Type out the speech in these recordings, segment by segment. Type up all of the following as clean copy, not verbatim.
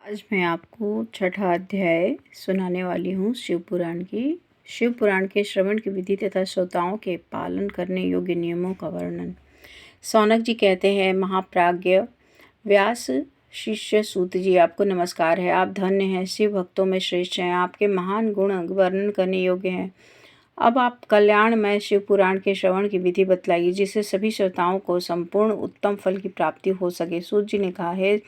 आज मैं आपको छठा अध्याय सुनाने वाली हूँ शिव पुराण की। शिव पुराण के श्रवण की विधि तथा श्रोताओं के पालन करने योग्य नियमों का वर्णन। सौनक जी कहते हैं, महाप्राज्ञ व्यास शिष्य सूत जी, आपको नमस्कार है। आप धन्य हैं, शिव भक्तों में श्रेष्ठ हैं, आपके महान गुण वर्णन करने योग्य हैं। अब आप कल्याणमय शिव पुराण के श्रवण की विधि बतलाइए, जिससे सभी श्रोताओं को संपूर्ण उत्तम फल की प्राप्ति हो सके। सूत जी ने कहा, है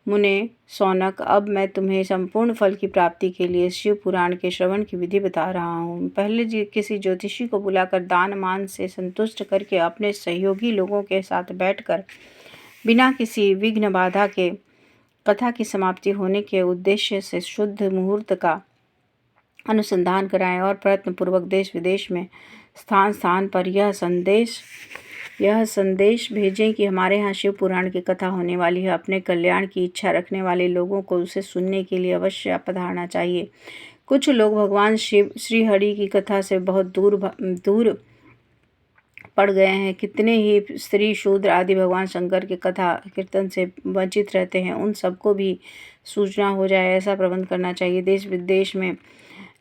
मुने सौनक, अब मैं तुम्हें संपूर्ण फल की प्राप्ति के लिए शिव पुराण के श्रवण की विधि बता रहा हूँ। पहले किसी ज्योतिषी को बुलाकर दान मान से संतुष्ट करके अपने सहयोगी लोगों के साथ बैठकर बिना किसी विघ्न बाधा के कथा की समाप्ति होने के उद्देश्य से शुद्ध मुहूर्त का अनुसंधान कराएं और प्रयत्न पूर्वक देश विदेश में स्थान स्थान पर यह संदेश भेजें कि हमारे यहाँ शिव पुराण की कथा होने वाली है। अपने कल्याण की इच्छा रखने वाले लोगों को उसे सुनने के लिए अवश्य पधारना चाहिए। कुछ लोग भगवान शिव श्री हरि की कथा से बहुत दूर पड़ गए हैं। कितने ही स्त्री शूद्र आदि भगवान शंकर के कथा कीर्तन से वंचित रहते हैं। उन सबको भी सूचना हो जाए, ऐसा प्रबंध करना चाहिए। देश विदेश में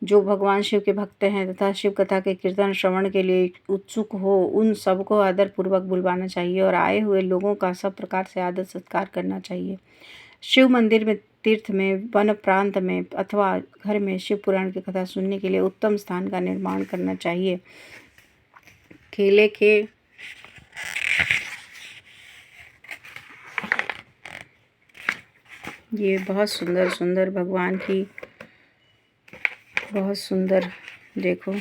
जो भगवान शिव के भक्त हैं तथा शिव कथा के कीर्तन श्रवण के लिए उत्सुक हो, उन सबको आदर पूर्वक बुलवाना चाहिए और आए हुए लोगों का सब प्रकार से आदर सत्कार करना चाहिए। शिव मंदिर में, तीर्थ में, वन प्रांत में अथवा घर में शिव पुराण की कथा सुनने के लिए उत्तम स्थान का निर्माण करना चाहिए। केले के ये बहुत सुंदर भगवान की बहुत सुंदर, देखो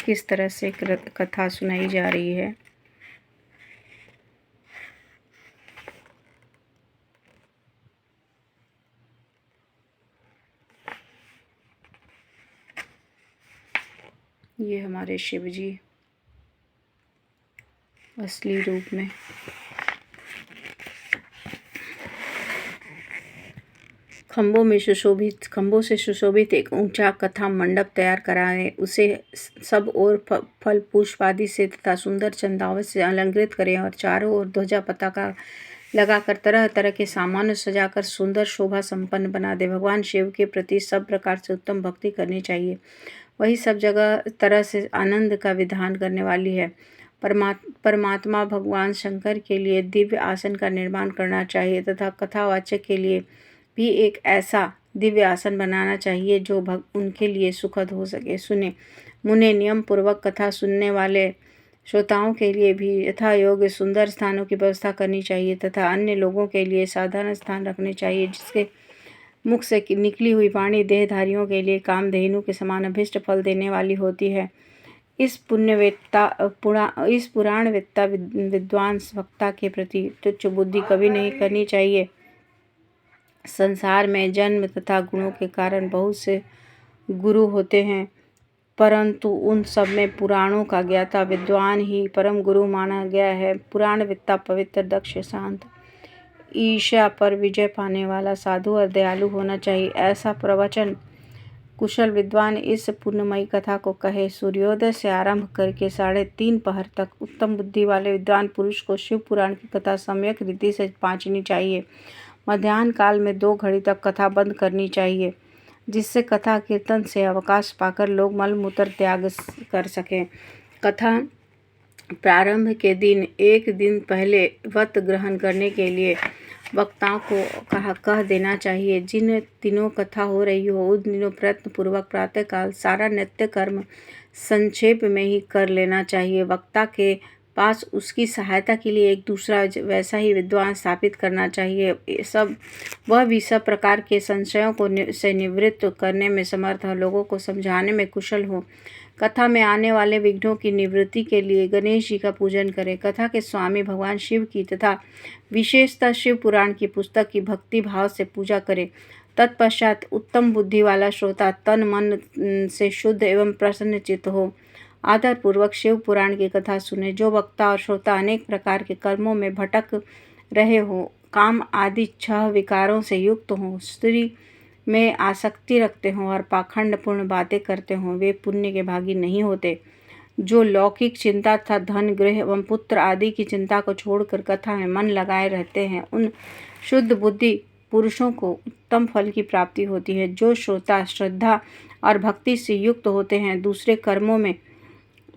किस तरह से कथा सुनाई जा रही है। ये हमारे शिव जी असली रूप में खंभों से सुशोभित एक ऊंचा कथा मंडप तैयार कराएं। उसे सब ओर फल पुष्प आदि से तथा सुंदर चंदावत से अलंकृत करें और चारों ओर ध्वजा पताका लगाकर तरह तरह के सामान सजाकर सुंदर शोभा संपन्न बना दे। भगवान शिव के प्रति सब प्रकार से उत्तम भक्ति करनी चाहिए। वही सब जगह तरह से आनंद का विधान करने वाली है। परमात्मा भगवान शंकर के लिए दिव्य आसन का निर्माण करना चाहिए तथा कथावाचक के लिए भी एक ऐसा दिव्य आसन बनाना चाहिए जो उनके लिए सुखद हो सके। सुने मुने, नियम पूर्वक कथा सुनने वाले श्रोताओं के लिए भी यथा योग्य सुंदर स्थानों की व्यवस्था करनी चाहिए तथा अन्य लोगों के लिए साधारण स्थान रखने चाहिए, जिसके मुख से निकली हुई वाणी देहधारियों के लिए कामधेनु के समान अभिष्ट फल देने वाली होती है। इस पुराणवेत्ता विद्वान वक्ता के प्रति तुच्छ बुद्धि कभी नहीं करनी चाहिए। संसार में जन्म तथा गुणों के कारण बहुत से गुरु होते हैं, परंतु उन सब में पुराणों का ज्ञाता विद्वान ही परम गुरु माना गया है। पुराणवेत्ता पवित्र, दक्ष, शांत, ईर्ष्या पर विजय पाने वाला, साधु और दयालु होना चाहिए। ऐसा प्रवचन कुशल विद्वान इस पुण्यमयी कथा को कहे। सूर्योदय से आरंभ करके 3:30 पहर तक उत्तम बुद्धि वाले विद्वान पुरुष को शिव पुराण की कथा सम्यक रीति से पांचनी चाहिए। मध्याह्न काल में 2 घड़ी तक कथा बंद करनी चाहिए, जिससे कथा कीर्तन से अवकाश पाकर लोग मल मूत्र त्याग कर सकें। कथा प्रारंभ के दिन एक दिन पहले व्रत ग्रहण करने के लिए वक्ताओं को कह देना चाहिए। जिन दिनों कथा हो रही हो उन दिनों प्रयत्न पूर्वक प्रातःकाल सारा नित्य कर्म संक्षेप में ही कर लेना चाहिए। वक्ता के पास उसकी सहायता के लिए एक दूसरा वैसा ही विद्वान स्थापित करना चाहिए। वह भी सब प्रकार के संशयों को से निवृत्त करने में समर्थ हो, लोगों को समझाने में कुशल हो। कथा में आने वाले विघ्नों की निवृत्ति के लिए गणेश जी का पूजन करें। कथा के स्वामी भगवान शिव की तथा विशेषतः शिव पुराण की पुस्तक की भक्ति भाव से पूजा करें। तत्पश्चात उत्तम बुद्धि वाला श्रोता तन मन से शुद्ध एवं प्रसन्न चित्त हो आदर पूर्वक शिव पुराण की कथा सुने। जो वक्ता और श्रोता अनेक प्रकार के कर्मों में भटक रहे हो, काम आदि 6 विकारों से युक्त हो, स्त्री में आसक्ति रखते हों और पाखंडपूर्ण बातें करते हों, वे पुण्य के भागी नहीं होते। जो लौकिक चिंता तथा धन, गृह एवं पुत्र आदि की चिंता को छोड़कर कथा में मन लगाए रहते हैं, उन शुद्ध बुद्धि पुरुषों को उत्तम फल की प्राप्ति होती है। जो श्रोता श्रद्धा और भक्ति से युक्त होते हैं, दूसरे कर्मों में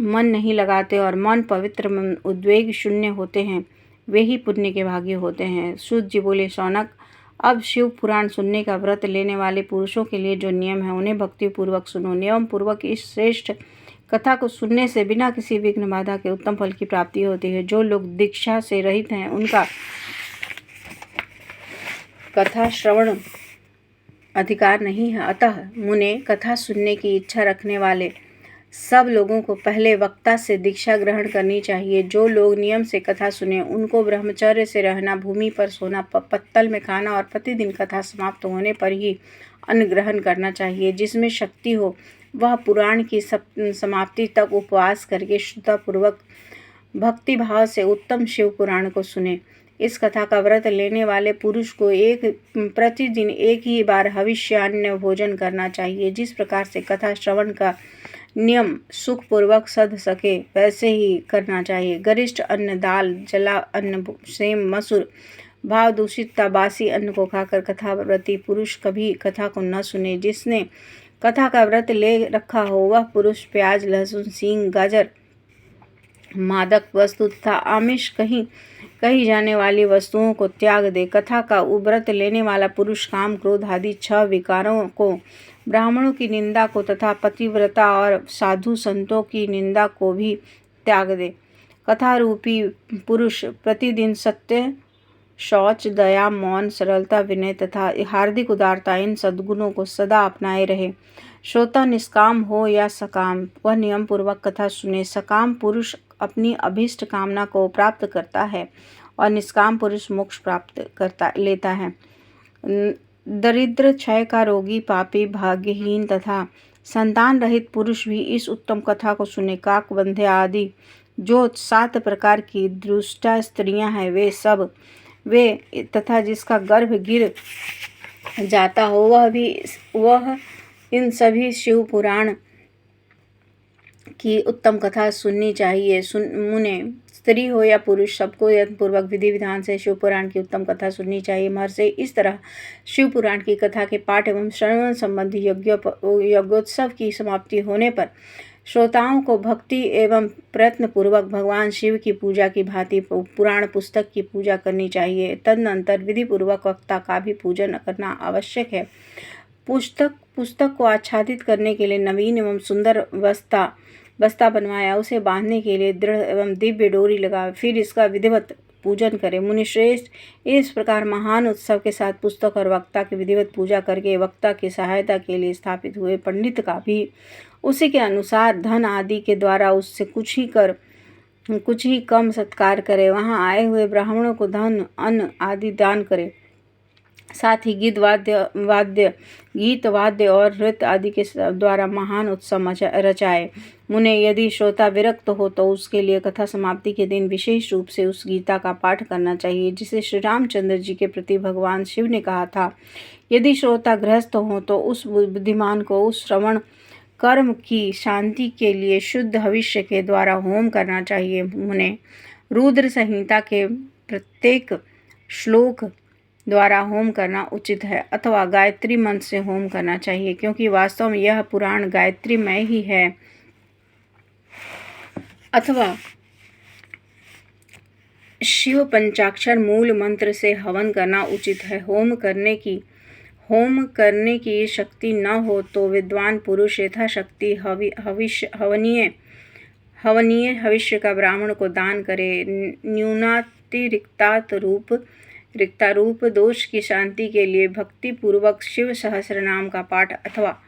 मन नहीं लगाते और मन पवित्र, उद्वेग शून्य होते हैं, वे ही पुण्य के भागी होते हैं। सूत जी बोले, शौनक, अब शिव पुराण सुनने का व्रत लेने वाले पुरुषों के लिए जो नियम है उन्हें भक्ति पूर्वक सुनो। नियम पूर्वक इस श्रेष्ठ कथा को सुनने से बिना किसी विघ्न बाधा के उत्तम फल की प्राप्ति होती है। जो लोग दीक्षा से रहित हैं उनका कथा श्रवण अधिकार नहीं है। अतः मुने, कथा सुनने की इच्छा रखने वाले सब लोगों को पहले वक्ता से दीक्षा ग्रहण करनी चाहिए। जो लोग नियम से कथा सुने उनको ब्रह्मचर्य से रहना, भूमि पर सोना, पत्तल में खाना और प्रतिदिन कथा समाप्त होने पर ही अन्न ग्रहण करना चाहिए। जिसमें शक्ति हो वह पुराण की समाप्ति तक उपवास करके श्रद्धापूर्वक भक्ति भाव से उत्तम शिव पुराण को सुने। इस कथा का व्रत लेने वाले पुरुष को प्रतिदिन एक ही बार हविष्यान्न भोजन करना चाहिए। जिस प्रकार से कथा श्रवण का नियम सुखपूर्वक सध सके वैसे ही करना चाहिए। गरिष्ठ अन्न, दाल, जला अन्न, सेम, मसूर, भाव दूषित बासी अन्न को खाकर कथाव्रती पुरुष कभी कथा को न सुने। जिसने कथा का व्रत ले रखा हो वह पुरुष प्याज, लहसुन, सींग, गाजर, मादक वस्तु तथा आमिष कही जाने वाली वस्तुओं को त्याग दे। कथा का व्रत लेने वाला पुरुष काम, क्रोध आदि 6 विकारों को, ब्राह्मणों की निंदा को तथा पतिव्रता और साधु संतों की निंदा को भी त्याग दे। कथा रूपी पुरुष प्रतिदिन सत्य, शौच, दया, मौन, सरलता, विनय तथा हार्दिक उदारता, इन सद्गुणों को सदा अपनाए रहे। श्रोता निष्काम हो या सकाम, वह नियम पूर्वक कथा सुने। सकाम पुरुष अपनी अभीष्ट कामना को प्राप्त करता है और निष्काम पुरुष मोक्ष प्राप्त लेता है। दरिद्र, क्षय का रोगी, पापी, भाग्यहीन तथा संतान रहित पुरुष भी इस उत्तम कथा को सुने। काक, बंधे आदि जो 7 प्रकार की दुष्टा स्त्रियां हैं वे तथा जिसका गर्भ गिर जाता हो वह इन सभी शिव पुराण की उत्तम कथा सुननी चाहिए। मुने, स्त्री हो या पुरुष, सबको यत्नपूर्वक विधि विधान से शिव पुराण की उत्तम कथा सुननी चाहिए। महर्षि, इस तरह शिव पुराण की कथा के पाठ एवं श्रवण संबंधी यज्ञोत्सव की समाप्ति होने पर श्रोताओं को भक्ति एवं प्रयत्न पूर्वक भगवान शिव की पूजा की भांति पुराण पुस्तक की पूजा करनी चाहिए। तदनंतर विधि पूर्वक वक्ता का भी पूजन करना आवश्यक है। पुस्तक को आच्छादित करने के लिए नवीन एवं सुंदर बस्ता बनवाया, उसे बांधने के लिए दृढ़ एवं दिव्य डोरी लगाए, फिर इसका विधिवत पूजन करें। मुनिश्रेष्ठ, इस प्रकार महान उत्सव के साथ पुस्तक और वक्ता की विधिवत पूजा करके वक्ता की सहायता के लिए स्थापित हुए पंडित का भी उसी के अनुसार धन आदि के द्वारा उससे कुछ ही कम सत्कार करे। वहां आए हुए ब्राह्मणों को धन, अन्न आदि दान करे। साथ ही गीत वाद्य और नृत्य आदि के द्वारा महान उत्सव रचाए। मुने, यदि श्रोता विरक्त हो तो उसके लिए कथा समाप्ति के दिन विशेष रूप से उस गीता का पाठ करना चाहिए जिसे श्री रामचंद्र जी के प्रति भगवान शिव ने कहा था। यदि श्रोता गृहस्थ हो तो उस बुद्धिमान को उस श्रवण कर्म की शांति के लिए शुद्ध हविष्य के द्वारा होम करना चाहिए। मुने, रुद्र संहिता के प्रत्येक श्लोक द्वारा होम करना उचित है अथवा गायत्री मंत्र से होम करना चाहिए, क्योंकि वास्तव में यह पुराण गायत्रीमय ही है। अथवा शिव पंचाक्षर मूल मंत्र से हवन करना उचित है। होम करने की शक्ति न हो तो विद्वान पुरुष यथाशक्ति हवनीय हविष्य का ब्राह्मण को दान करे। रिक्तारूप दोष की शांति के लिए भक्ति पूर्वक शिव सहस्र नाम का पाठ अथवा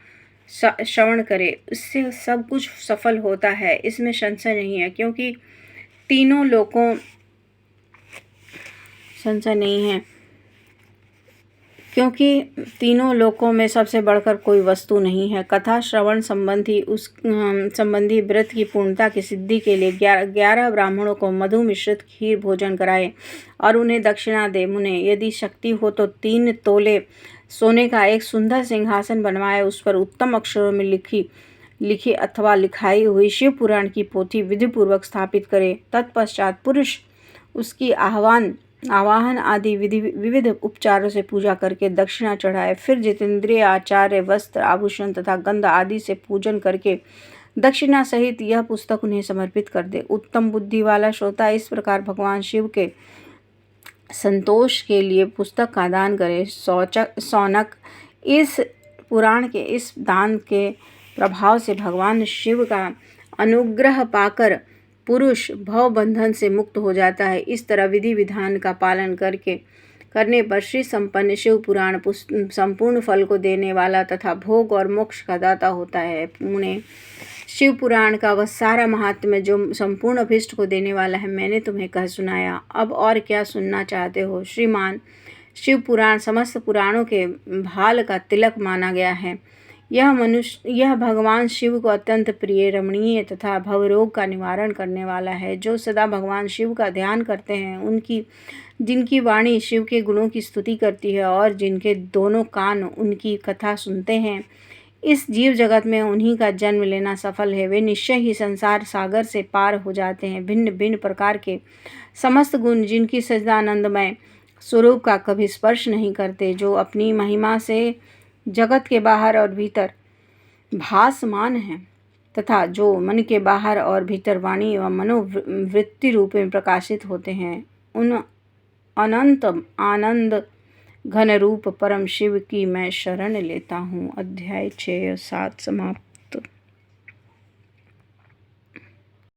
श्रवण करे। इससे सब कुछ सफल होता है, इसमें संशय नहीं है, क्योंकि तीनों लोकों में सबसे बढ़कर कोई वस्तु नहीं है। कथा श्रवण संबंधी व्रत की पूर्णता की सिद्धि के लिए 11 ब्राह्मणों को मधु मिश्रित खीर भोजन कराए और उन्हें दक्षिणा दे। मुने, यदि शक्ति हो तो 3 तोले सोने का एक सुंदर सिंहासन बनवाए, उस पर उत्तम अक्षरों में लिखी अथवा लिखाई हुई शिव पुराण की पोथी विधिपूर्वक स्थापित करे। तत्पश्चात पुरुष उसकी आवाहन आदि विविध उपचारों से पूजा करके दक्षिणा चढ़ाए। फिर जितेंद्रिय आचार्य वस्त्र आभूषण तथा गंध आदि से पूजन करके दक्षिणा सहित यह पुस्तक उन्हें समर्पित कर दे। उत्तम बुद्धि वाला श्रोता इस प्रकार भगवान शिव के संतोष के लिए पुस्तक का दान करे। सौनक, इस पुराण के इस दान के प्रभाव से भगवान शिव का अनुग्रह पाकर पुरुष भव बंधन से मुक्त हो जाता है। इस तरह विधि विधान का पालन करने पर श्री संपन्न शिव पुराण संपूर्ण फल को देने वाला तथा भोग और मोक्ष का दाता होता है। पुणे शिव पुराण का वह सारा महात्म्य जो संपूर्ण अभिष्ट को देने वाला है मैंने तुम्हें कह सुनाया। अब और क्या सुनना चाहते हो? श्रीमान, शिव पुराण समस्त पुराणों के भाल का तिलक माना गया है। यह भगवान शिव को अत्यंत प्रिय, रमणीय तथा भवरोग का निवारण करने वाला है। जो सदा भगवान शिव का ध्यान करते हैं, जिनकी वाणी शिव के गुणों की स्तुति करती है और जिनके दोनों कान उनकी कथा सुनते हैं, इस जीव जगत में उन्हीं का जन्म लेना सफल है। वे निश्चय ही संसार सागर से पार हो जाते हैं। भिन्न भिन्न प्रकार के समस्त गुण जिनकी सच्चिदानंदमय स्वरूप का कभी स्पर्श नहीं करते, जो अपनी महिमा से जगत के बाहर और भीतर भासमान है तथा जो मन के बाहर और भीतर वाणी एवं मनोवृत्ति रूप में प्रकाशित होते हैं, उन अनंत आनंद घन रूप परम शिव की मैं शरण लेता हूँ। अध्याय 6 और 7 समाप्त।